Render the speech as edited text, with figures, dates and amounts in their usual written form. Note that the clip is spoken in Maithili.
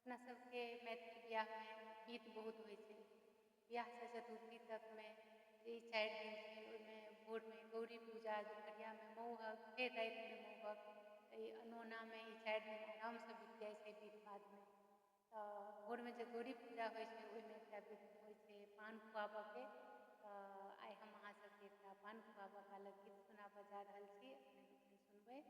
अपना सबके मैथिल बियाहमे गीत बहुत होइ छै। बियाहसँ चतुर्थी तकमे जे ई 4 दिन छै ओहिमे भोरमे गौरी पूजा, दुपहरियामे मौहक, फेर रातिमे मौहक, ई अनोनामे ई 4 दिन आरामसँ बीत जाइ छै विध बाधमे। तऽ भोरमे जे गौरी पूजा होइ छै ओहिमे एकटा विध होइ छै पान खुआबऽके। तऽ आइ हम अहाँ सबके एकटा पान खुआबऽ कालक गीत सुनाबऽ जा रहल छी, अपने लोकनि सुनबै।